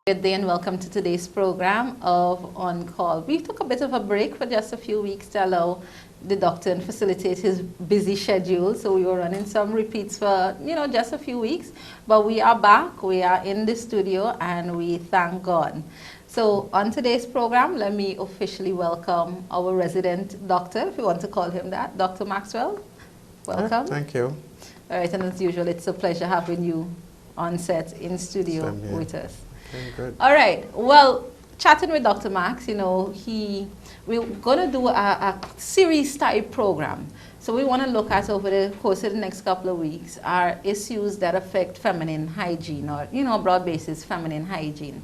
Good day and welcome to today's program of On Call. We took a bit of a break for just a few weeks to allow the doctor and facilitate his busy schedule. So we were running some repeats for, just a few weeks. But we are back, we are in the studio, and we thank God. So on today's program, let me officially welcome our resident doctor, if you want to call him that, Dr. Maxwell. Welcome. Thank you. All right, and as usual, it's a pleasure having you on set in studio with us. Okay, good. All right. Well, chatting with Dr. Max, we're going to do a series type program. So we want to look at over the course of the next couple of weeks are issues that affect feminine hygiene or, broad basis feminine hygiene.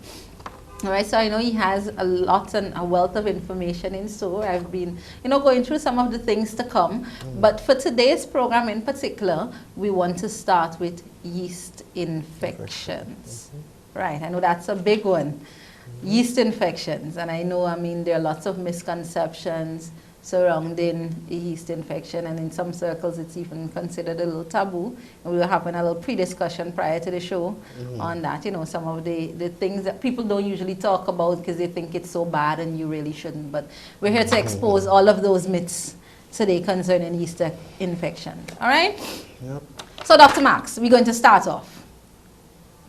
All right, so I know he has a lot and a wealth of information in store. I've been, going through some of the things to come. But for today's program in particular, we want to start with yeast infections. Right, I know that's a big one. Yeast infections, and I know, there are lots of misconceptions surrounding yeast infection, and in some circles it's even considered a little taboo. And we were having a little pre-discussion prior to the show on that, some of the things that people don't usually talk about because they think it's so bad and you really shouldn't. But we're here to expose all of those myths today concerning yeast infection. All right? Yep. So Dr. Max, we're going to start off.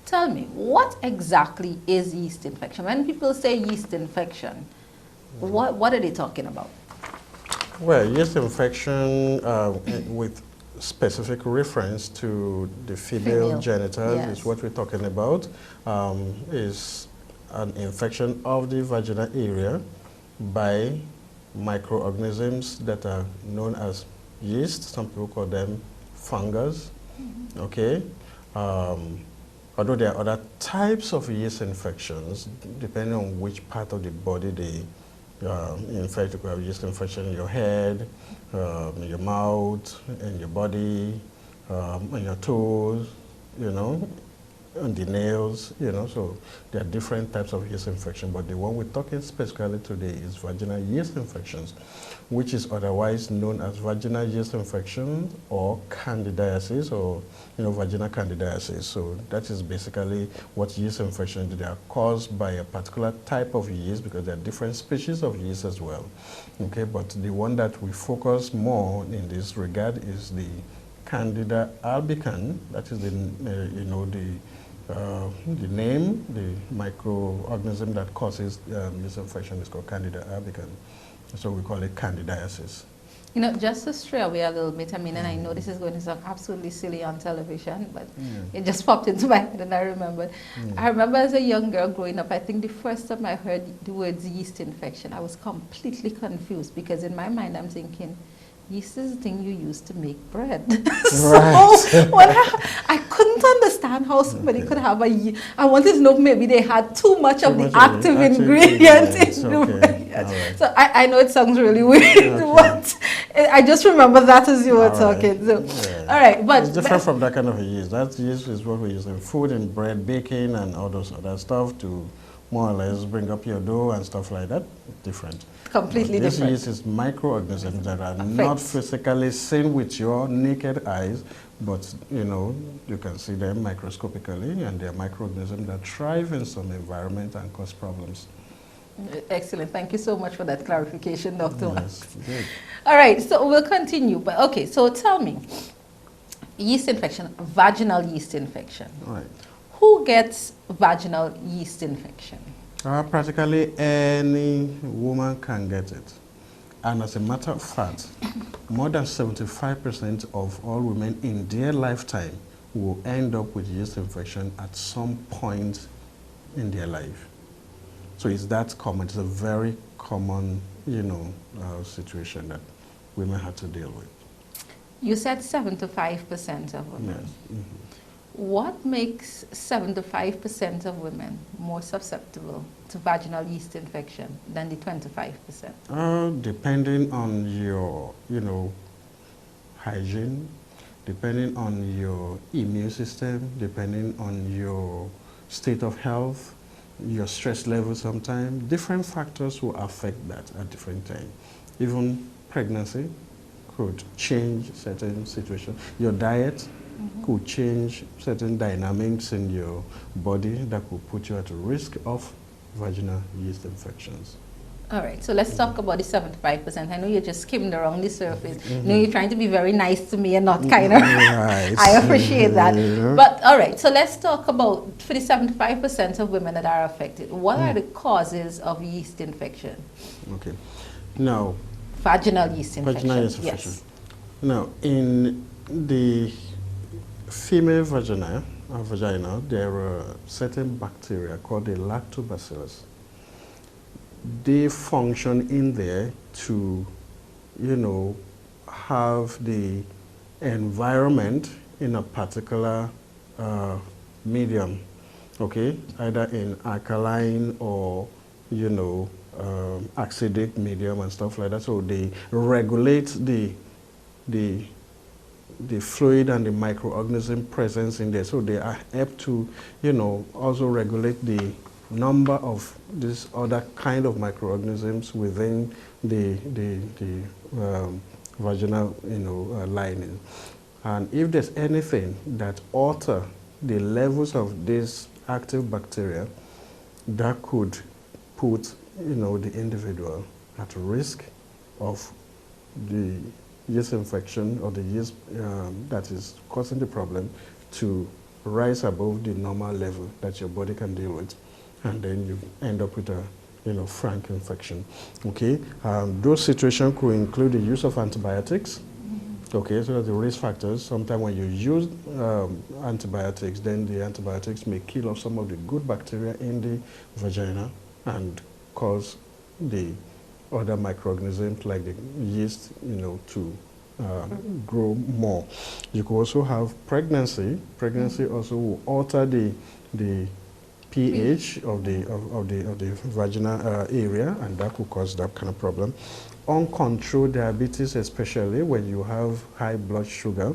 Tell me, what exactly is yeast infection? When people say yeast infection, what are they talking about? Well, yeast infection with specific reference to the female genitals is what we're talking about. Is an infection of the vaginal area by microorganisms that are known as yeast. Some people call them fungus. Okay. Although there are other types of yeast infections, depending on which part of the body they infect. You could have yeast infection in your head, in your mouth, in your body, in your toes, on the nails, so there are different types of yeast infection, but the one we're talking specifically today is vaginal yeast infections, which is otherwise known as vaginal yeast infection or candidiasis or, vaginal candidiasis. So that is basically what yeast infections do. They are caused by a particular type of yeast because there are different species of yeast as well. Okay, but the one that we focus more in this regard is the Candida albicans. That is the name, the microorganism that causes yeast infection is called Candida albicans. So we call it candidiasis. Just to stray away a little bit, and I know this is going to sound absolutely silly on television, but it just popped into my head and I remembered. I remember as a young girl growing up, I think the first time I heard the words yeast infection, I was completely confused because in my mind I'm thinking, yeast is the thing you use to make bread. So I couldn't understand how somebody could have a yeast. I wanted to know if maybe they had too much of the active ingredient in the bread. Right. So I know it sounds really weird, but I just remember that as you were talking. So, all right, but it's different from that kind of a yeast. That yeast is what we use in food and bread, baking, and all those other stuff to more or less bring up your dough and stuff like that. Different. Completely different. This yeast is microorganisms that are not physically seen with your naked eyes, but you can see them microscopically, and they are microorganisms that thrive in some environment and cause problems. Excellent. Thank you so much for that clarification, Dr. Max. Good. All right, so we'll continue. But okay, so tell me, yeast infection, vaginal yeast infection. All right. Who gets vaginal yeast infection? Practically any woman can get it. And as a matter of fact, more than 75% of all women in their lifetime will end up with yeast infection at some point in their life. So it's that common. It's a very common, situation that women have to deal with. You said 75% of women. Yes. What makes 75% of women more susceptible to vaginal yeast infection than the 25%? Depending on your, hygiene, depending on your immune system, depending on your state of health, your stress level sometimes, different factors will affect that at different times. Even pregnancy could change certain situations. Your diet could change certain dynamics in your body that could put you at risk of vaginal yeast infections. All right, so let's talk about the 75%. I know you just skimmed around the surface. You know, you're trying to be very nice to me and not kind of, right. I appreciate that. But all right, so let's talk about, for the 75% of women that are affected, what are the causes of yeast infection? Okay, now. Vaginal yeast infection. Vaginal yeast infection. Yes. Now, in the female vagina, there are certain bacteria called the lactobacillus. They function in there to, you know, have the environment in a particular medium, okay, either in alkaline or, you know, acidic medium and stuff like that. So they regulate the fluid and the microorganism presence in there. So they are able to, you know, also regulate the number of this other kind of microorganisms within the vaginal, you know, lining. And if there's anything that alter the levels of this active bacteria, that could put, you know, the individual at risk of the yeast infection or the yeast that is causing the problem to rise above the normal level that your body can deal with, and then you end up with a, you know, frank infection. Okay, those situations could include the use of antibiotics. Okay, so that's the risk factors. Sometimes when you use antibiotics, then the antibiotics may kill off some of the good bacteria in the vagina and cause the other microorganisms like the yeast, you know, to grow more. You could also have pregnancy. Pregnancy also will alter the pH of the vaginal area, and that could cause that kind of problem. Uncontrolled diabetes, especially when you have high blood sugar,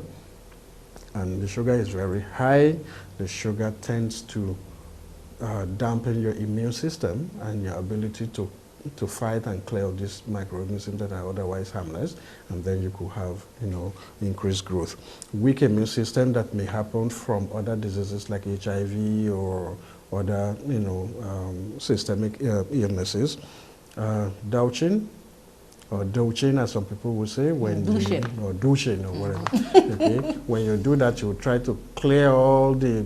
and the sugar is very high, the sugar tends to dampen your immune system and your ability to fight and clear of these microorganisms that are otherwise harmless, and then you could have, you know, increased growth. Weak immune system that may happen from other diseases like HIV or other, you know, systemic illnesses. Douching, or douching, as some people would say, when or douching or whatever. Okay, when you do that, you try to clear all the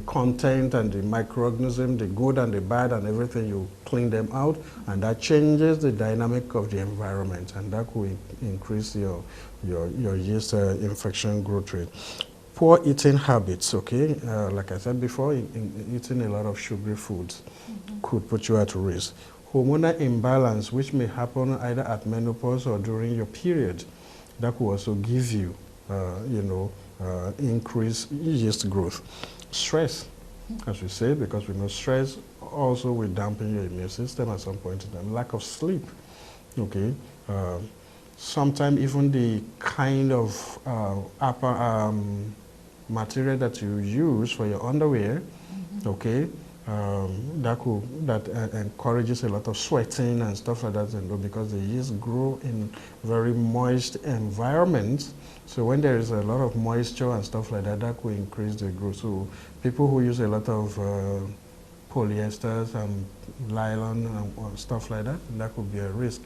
content and the microorganism, the good and the bad and everything. You clean them out, and that changes the dynamic of the environment, and that could increase your yeast infection growth rate. Poor eating habits. Okay, like I said before, eating a lot of sugary foods could put you at risk. Hormonal imbalance, which may happen either at menopause or during your period, that could also give you, you know, increased yeast growth. Stress, as we say, because we know stress also will dampen your immune system at some point in time. Lack of sleep, okay. Sometimes even the kind of material that you use for your underwear, okay, that encourages a lot of sweating and stuff like that, and because the yeast grow in very moist environments. So when there is a lot of moisture and stuff like that, that could increase the growth. So people who use a lot of polyesters and nylon and stuff like that, that could be a risk.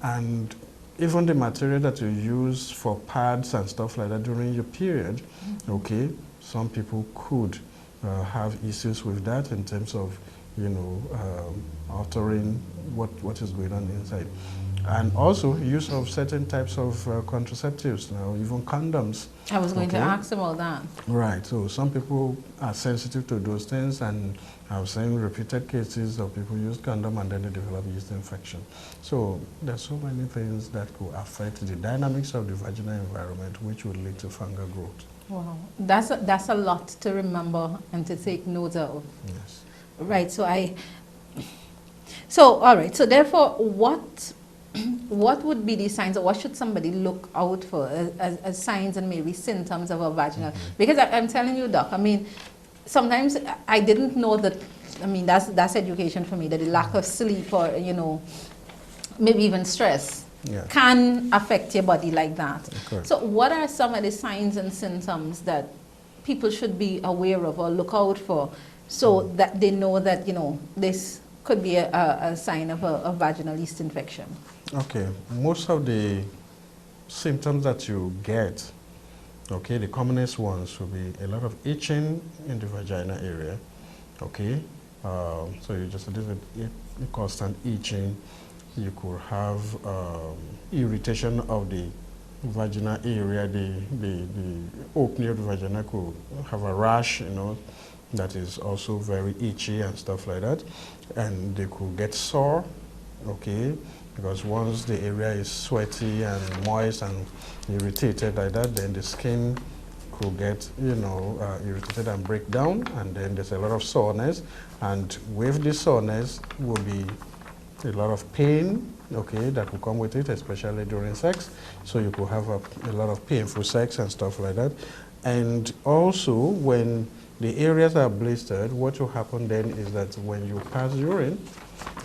And even the material that you use for pads and stuff like that during your period, okay, some people could have issues with that in terms of, you know, altering what is going on inside. And also use of certain types of contraceptives, even condoms. I was going to ask about that. Right, so some people are sensitive to those things, and I've seen repeated cases of people use condom and then they develop yeast infection. So there's so many things that could affect the dynamics of the vaginal environment, which would lead to fungal growth. Wow, that's a lot to remember and to take note of. Yes. Right, so all right, so therefore what would be the signs, or what should somebody look out for as signs and maybe symptoms of a vaginal? Because I'm telling you, Doc, I mean, sometimes I didn't know that, I mean, that's education for me, that the lack of sleep or, you know, maybe even stress can affect your body like that. Okay. So what are some of the signs and symptoms that people should be aware of or look out for so that they know that, you know, this could be a sign of a vaginal yeast infection? Okay, most of the symptoms that you get, okay, the commonest ones will be a lot of itching in the vagina area, okay? So you just a constant itching. You could have irritation of the vaginal area, the opening of the vagina could have a rash, you know, that is also very itchy and stuff like that. And they could get sore, okay? Because once the area is sweaty and moist and irritated like that, then the skin could get, you know, irritated and break down, and then there's a lot of soreness. And with the soreness will be a lot of pain, okay, that will come with it, especially during sex. So you could have a lot of painful sex and stuff like that. And also, when the areas are blistered, what will happen then is that when you pass urine,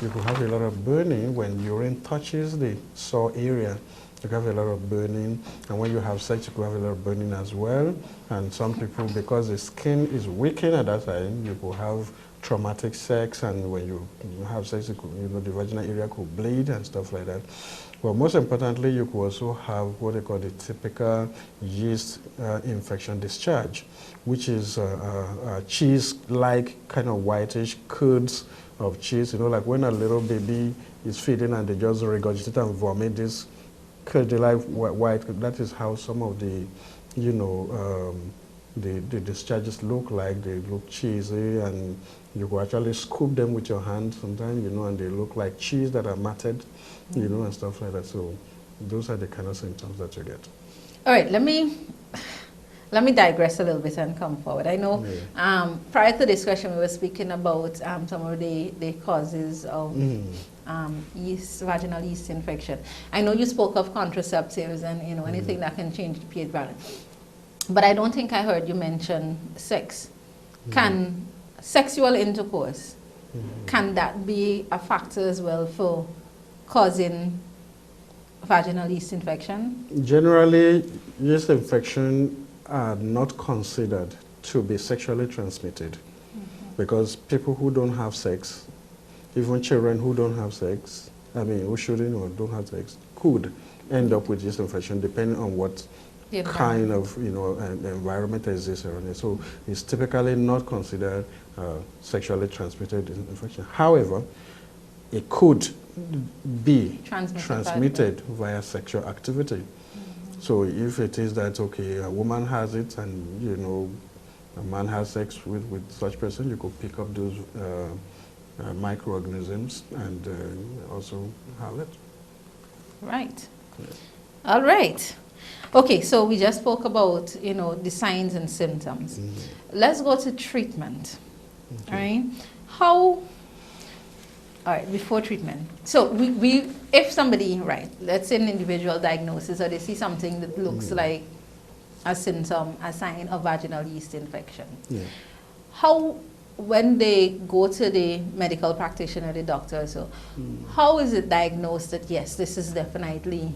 you could have a lot of burning. When urine touches the sore area, you have a lot of burning. And when you have sex, you could have a lot of burning as well. And some people, because the skin is weakened at that time, you could have traumatic sex, and when you have sex, you know, the vaginal area could bleed and stuff like that. But most importantly, you could also have what they call the typical yeast infection discharge, which is a cheese-like kind of whitish curds of cheese. You know, like when a little baby is feeding and they just regurgitate and vomit this curdy-like white, that is how some of the, you know, the discharges look like. They look cheesy, and you could actually scoop them with your hand sometimes, you know, and they look like cheese that are matted, you know, and stuff like that. So those are the kind of symptoms that you get. All right, let me digress a little bit and come forward. I know prior to this question we were speaking about some of the causes of yeast, vaginal yeast infection. I know you spoke of contraceptives and, you know, anything that can change the pH balance. But I don't think I heard you mention sex. Can sexual intercourse, can that be a factor as well for causing vaginal yeast infection? Generally, yeast infection are not considered to be sexually transmitted because people who don't have sex, even children who don't have sex, I mean, who shouldn't or don't have sex, could end up with yeast infection depending on what kind of, you know, environment exists around it. So it's typically not considered sexually transmitted infection. However, it could be transmitted via sexual activity. So if it is that, okay, a woman has it and, you know, a man has sex with such person, you could pick up those microorganisms and also have it. Right. Yeah. All right. Okay, so we just spoke about, you know, the signs and symptoms. Let's go to treatment. Okay. All right. All right, before treatment. So if somebody, right, let's say an individual diagnosis or they see something that looks like a symptom, a sign of vaginal yeast infection. Yeah. How, when they go to the medical practitioner, the doctor, so how is it diagnosed that yes, this is definitely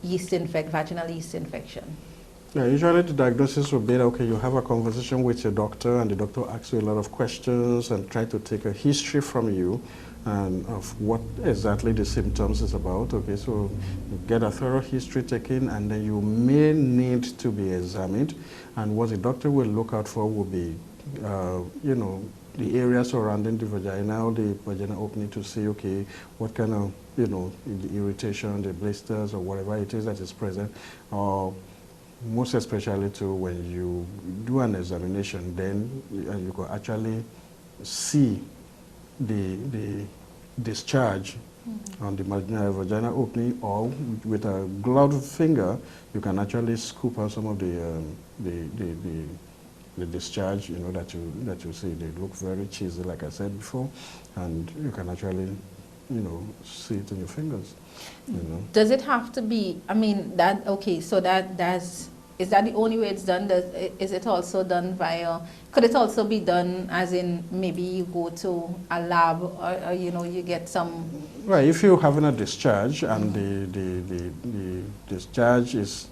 vaginal yeast infection? Yeah, usually the diagnosis will be that, okay, you have a conversation with your doctor and the doctor asks you a lot of questions and try to take a history from you and of what exactly the symptoms is about. Okay, so you get a thorough history taken and then you may need to be examined, and what the doctor will look out for will be, you know, the area surrounding the vagina, the vaginal opening, to see, okay, what kind of, you know, the irritation, the blisters, or whatever it is that is present. Or most especially too, when you do an examination, then you can actually see the discharge on the vaginal opening, or with a gloved finger, you can actually scoop out some of the discharge, you know, that you see. They look very cheesy, like I said before, and you can actually, you know, see it in your fingers. You know. Does it have to be? I mean, that okay. So that's is that the only way it's done? Is it also done via, could it also be done as in maybe you go to a lab or you know, you get some... Right, if you're having a discharge and the discharge is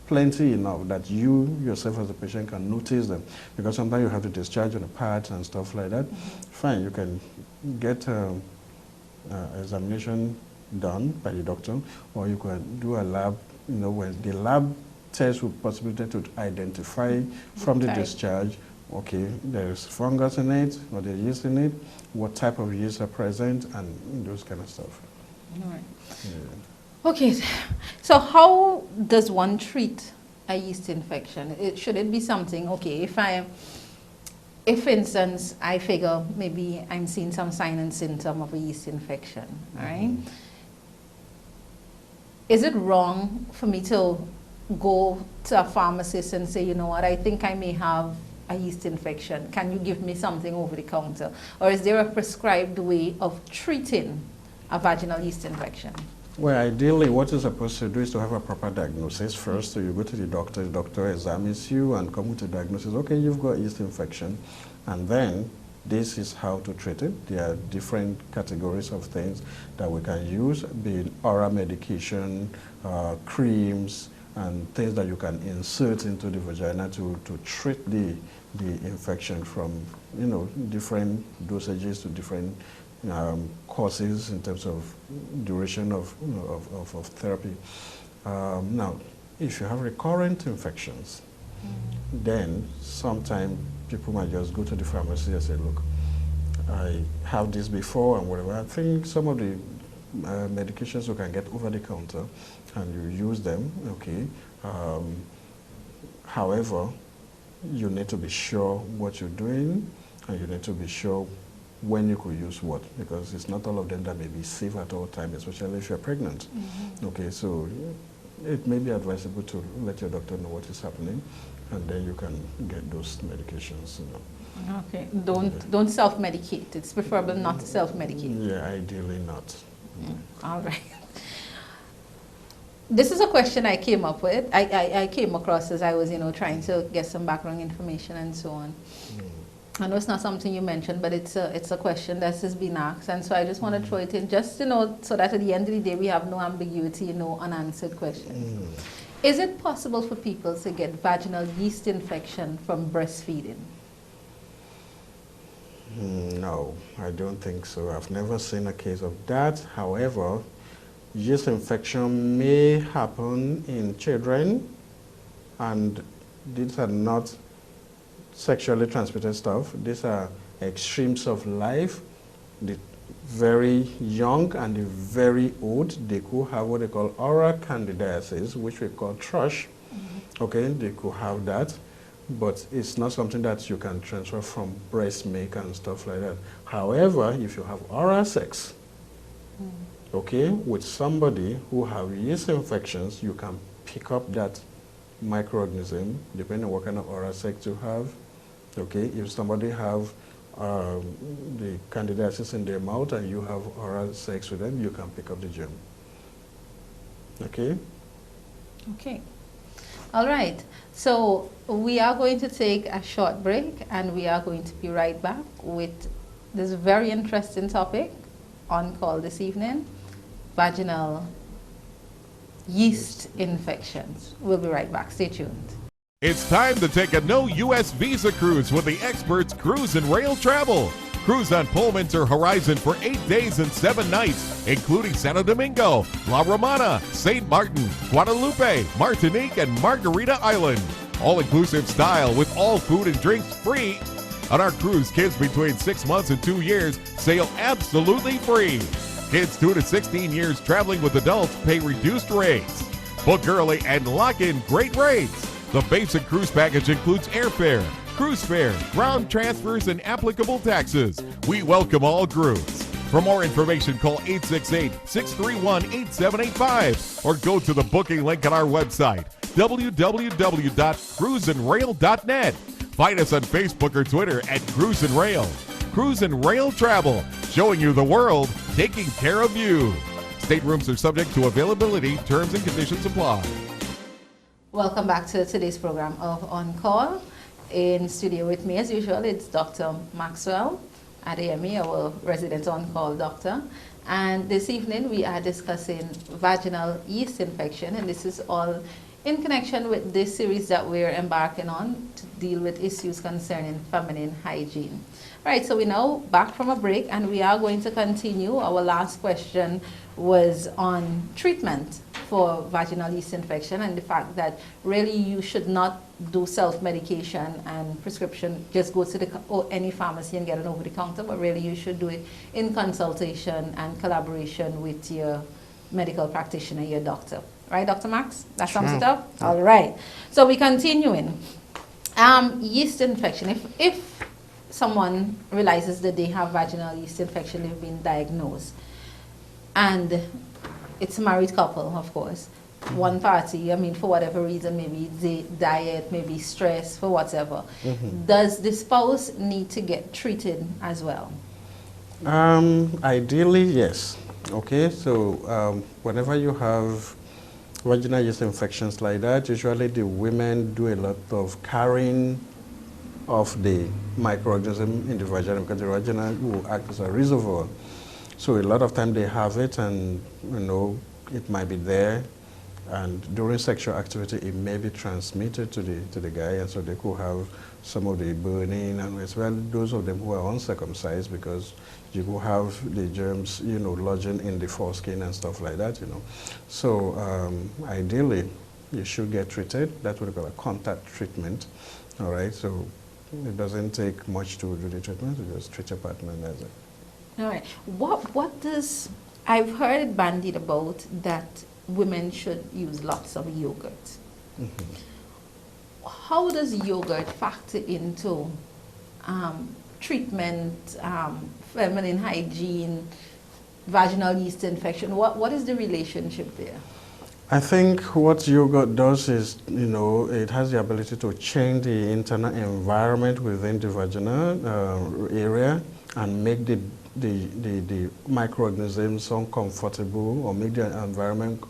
plenty enough that you yourself as a patient can notice them, because sometimes you have to discharge on the pads and stuff like that, fine, you can get examination done by the doctor, or you can do a lab, you know, when the lab test will possibility to identify from the discharge, okay, there's fungus in it, or there's yeast in it, what type of yeast are present, and those kind of stuff. All right. Yeah. Okay, so how does one treat a yeast infection? Should it be something, okay, if for instance, I figure maybe I'm seeing some sign and symptom of a yeast infection, all right? Is it wrong for me to go to a pharmacist and say, you know what, I think I may have a yeast infection. Can you give me something over the counter? Or is there a prescribed way of treating a vaginal yeast infection? Well, ideally, what you're supposed to do is to have a proper diagnosis first. So you go to the doctor examines you and come with a diagnosis. Okay, you've got yeast infection. And then this is how to treat it. There are different categories of things that we can use, being oral medication, creams, and things that you can insert into the vagina to treat the infection from, you know, different dosages to different courses in terms of duration of, you know, of therapy. Now, if you have recurrent infections, then sometimes people might just go to the pharmacy and say, look, I have this before and whatever. I think some of the medications you can get over the counter and you use them, okay. However, you need to be sure what you're doing, and you need to be sure when you could use what, because it's not all of them that may be safe at all times, especially if you're pregnant. Okay, so it may be advisable to let your doctor know what is happening, and then you can get those medications, you know. Okay, don't self-medicate. It's preferable not to self-medicate. Yeah, ideally not. All right. This is a question I came up with. I came across as I was, you know, trying to get some background information and so on. I know it's not something you mentioned, but it's a question that has been asked, and so I just want to throw it in, just to know, so that at the end of the day we have no ambiguity, no unanswered questions. Is it possible for people to get vaginal yeast infection from breastfeeding? No, I don't think so. I've never seen a case of that. However, yeast infection may happen in children, and these are not sexually transmitted stuff. These are extremes of life. The very young and the very old, they could have what they call oral candidiasis, which we call thrush. Okay, they could have that, but it's not something that you can transfer from breast milk and stuff like that. However, if you have oral sex, okay, with somebody who have yeast infections, you can pick up that microorganism, depending on what kind of oral sex you have. Okay, if somebody have the candidiasis in their mouth and you have oral sex with them, you can pick up the germ. Okay? Okay. All right. So we are going to take a short break, and we are going to be right back with this very interesting topic on call this evening, vaginal yeast infections. We'll be right back. Stay tuned. It's time to take a no-U.S. visa cruise with the experts Cruise and Rail Travel. Cruise on Pullmantur Horizon for 8 days and 7 nights, including Santo Domingo, La Romana, St. Martin, Guadalupe, Martinique, and Margarita Island. All-inclusive style with all food and drinks free. On our cruise, kids between 6 months and 2 years sail absolutely free. Kids 2 to 16 years traveling with adults pay reduced rates. Book early and lock in great rates. The basic cruise package includes airfare, cruise fare, ground transfers, and applicable taxes. We welcome all groups. For more information, call 868-631-8785 or go to the booking link on our website, www.cruiseandrail.net. Find us on Facebook or Twitter at Cruise and Rail. Cruise and Rail Travel, showing you the world, taking care of you. Staterooms are subject to availability, terms and conditions apply. Welcome back to today's program of On Call. In studio with me, as usual, it's Dr. Maxwell Adeyemi, our resident on-call doctor. And this evening we are discussing vaginal yeast infection, and this is all in connection with this series that we're embarking on to deal with issues concerning feminine hygiene. Right, so we're now back from a break, and we are going to continue. Our last question was on treatment for vaginal yeast infection, and the fact that really you should not do self-medication and prescription, just go to any pharmacy and get it over the counter, but really you should do it in consultation and collaboration with your medical practitioner, your doctor. Right, Dr. Max? That sums it up? All right. So we're continuing. Yeast infection. If someone realizes that they have vaginal yeast infection, they've been diagnosed, and it's a married couple, of course. One party, I mean, for whatever reason, maybe the diet, maybe stress, for whatever. Does the spouse need to get treated as well? Ideally, yes. Okay, so whenever you have vaginal yeast infections like that, usually the women do a lot of carrying of the microorganism in the vagina, because the vagina will act as a reservoir. So a lot of time they have it, and it might be there, and during sexual activity it may be transmitted to the guy, and so they could have some of the burning, and as well those of them who are uncircumcised, because you could have the germs lodging in the foreskin and stuff like that. So ideally you should get treated. That's what we call a contact treatment. All right, so it doesn't take much to do the treatment. You just treat your partner, and that's it. All right. What does, I've heard it bandied about that women should use lots of yogurt. How does yogurt factor into treatment, feminine hygiene, vaginal yeast infection? What is the relationship there? I think what yogurt does is, it has the ability to change the internal environment within the vaginal area and make the microorganisms uncomfortable, or make the environment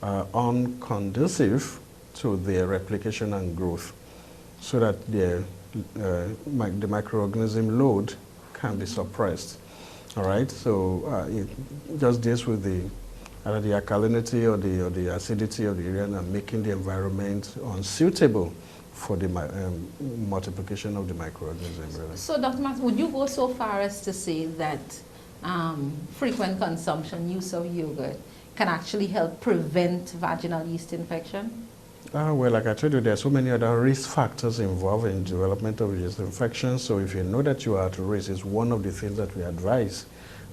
unconducive to their replication and growth, so that the microorganism load can be suppressed. All right, so it just deals with either the alkalinity or the acidity of the area, and making the environment unsuitable for the multiplication of the microorganism. Really. So, Dr. Max, would you go so far as to say that frequent consumption, use of yogurt, can actually help prevent vaginal yeast infection? Well, like I told you, there are so many other risk factors involved in development of yeast infection. So if you know that you are at risk, it's one of the things that we advise.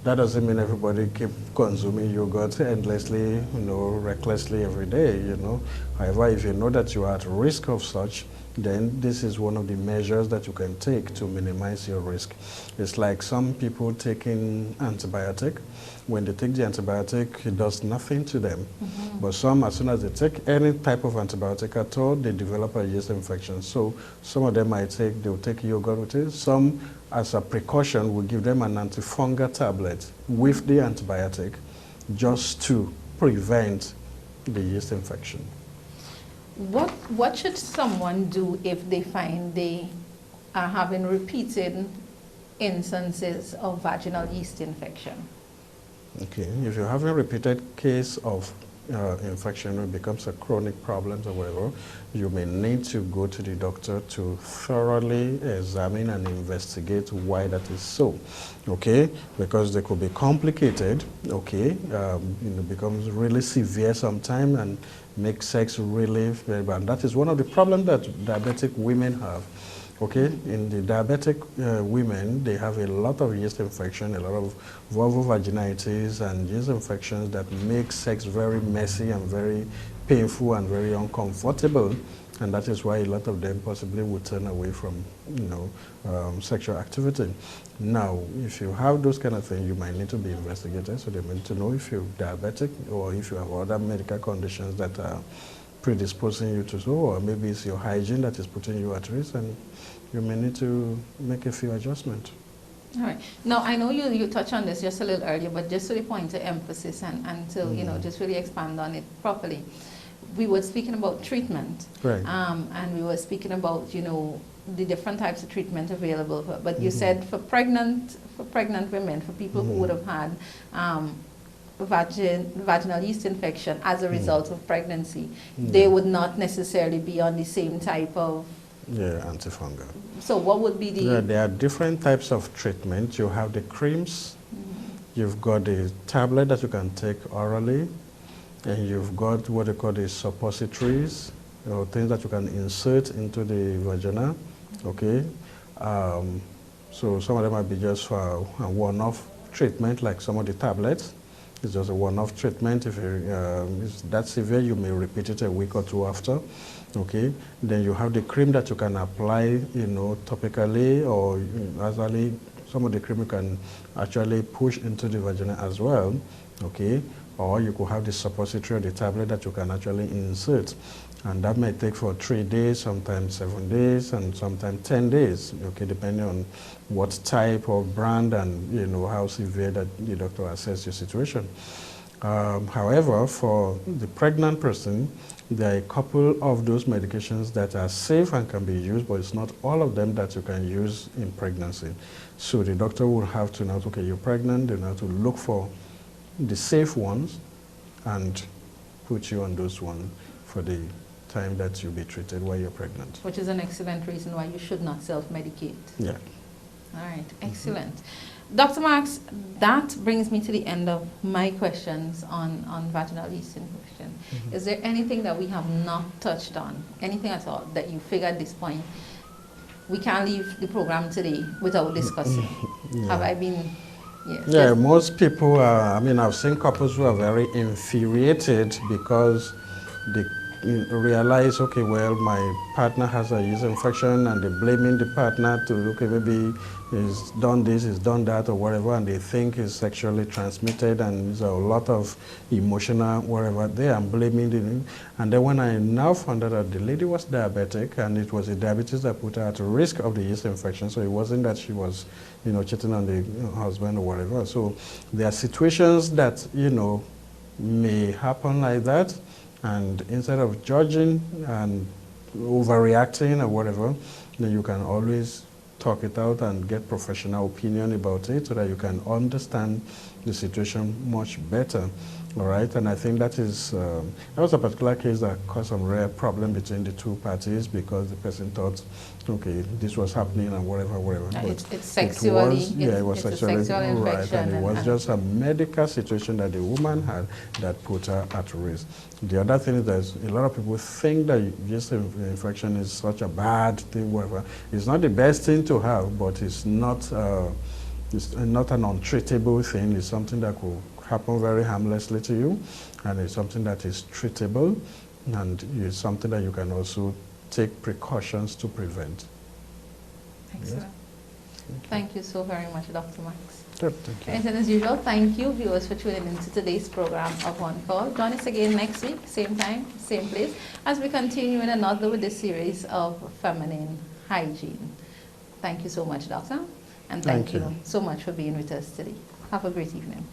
That doesn't mean everybody keep consuming yogurt endlessly, recklessly every day, However, if you know that you are at risk of such, then this is one of the measures that you can take to minimize your risk. It's like some people taking antibiotic. When they take the antibiotic, it does nothing to them. But some, as soon as they take any type of antibiotic at all, they develop a yeast infection. So some of them they'll take yogurt with it. Some, as a precaution, will give them an antifungal tablet with the antibiotic, just to prevent the yeast infection. What should someone do if they find they are having repeated instances of vaginal yeast infection? Okay, if you're having a repeated case of infection, it becomes a chronic problem or whatever, you may need to go to the doctor to thoroughly examine and investigate why that is so. Okay, because they could be complicated. Okay, becomes really severe sometimes and make sex really very bad. That is one of the problems that diabetic women have. Okay, in the diabetic women, they have a lot of yeast infection, a lot of vulvovaginitis and yeast infections that make sex very messy and very painful and very uncomfortable. And that is why a lot of them possibly would turn away from, sexual activity. Now, if you have those kind of things, you might need to be investigated. So they need to know if you're diabetic or if you have other medical conditions that are predisposing you to so, or maybe it's your hygiene that is putting you at risk, and you may need to make a few adjustments. All right. Now, I know you touched on this just a little earlier, but just to the point of emphasis and to, just really expand on it properly. we were speaking about treatment, Right. and we were speaking about, the different types of treatment available. But you said for pregnant women, for people who would have had vaginal yeast infection as a result of pregnancy, they would not necessarily be on the same type of antifungal. So what would be the... There are different types of treatment. You have the creams, you've got the tablet that you can take orally, and you've got what they call the suppositories, or things that you can insert into the vagina, okay? So some of them might be just for a one-off treatment, like some of the tablets. It's just a one-off treatment. If it's that severe, you may repeat it a week or two after, okay? Then you have the cream that you can apply, topically or nasally. Some of the cream you can actually push into the vagina as well, okay? Or you could have the suppository or the tablet that you can actually insert. And that may take for 3 days, sometimes 7 days, and sometimes 10 days, okay, depending on what type of brand and, how severe that the doctor assesses your situation. However, for the pregnant person, there are a couple of those medications that are safe and can be used, but it's not all of them that you can use in pregnancy. So the doctor will have to know, okay, you're pregnant, they have to look for the safe ones and put you on those ones for the time that you'll be treated while you're pregnant. Which is an excellent reason why you should not self-medicate. Yeah. All right, excellent. Dr. Marks, that brings me to the end of my questions on vaginal yeast infection. Is there anything that we have not touched on, anything at all that you figure at this point we can't leave the program today without discussing? Have I been... Yeah, most people, I've seen couples who are very infuriated because they realize, okay, well, my partner has a yeast infection, and they're blaming the partner to, okay, maybe he's done this, he's done that, or whatever, and they think it's sexually transmitted, and there's a lot of emotional, whatever there, I'm blaming them. And then when I now found out that the lady was diabetic, and it was the diabetes that put her at risk of the yeast infection, so it wasn't that she was, cheating on the husband or whatever. So there are situations that, may happen like that, and instead of judging and overreacting or whatever, then you can always talk it out and get professional opinion about it so that you can understand the situation much better. All right, and I think that is, that was a particular case that caused some rare problem between the two parties because the person thought, okay, this was happening and whatever. It's sexually, it was sexually, a sexual infection. Right, and it was just a medical situation that the woman had that put her at risk. The other thing is that a lot of people think that yeast infection is such a bad thing, whatever. It's not the best thing to have, but it's not an untreatable thing. It's something that could happen very harmlessly to you, and it's something that is treatable, and it's something that you can also take precautions to prevent. Excellent. Yes. Thank you so very much, Dr. Max. Good, thank you. And as usual, thank you, viewers, for tuning into today's program of On Call. Join us again next week, same time, same place, as we continue in another with the series of feminine hygiene. Thank you so much, Doctor, and thank you so much for being with us today. Have a great evening.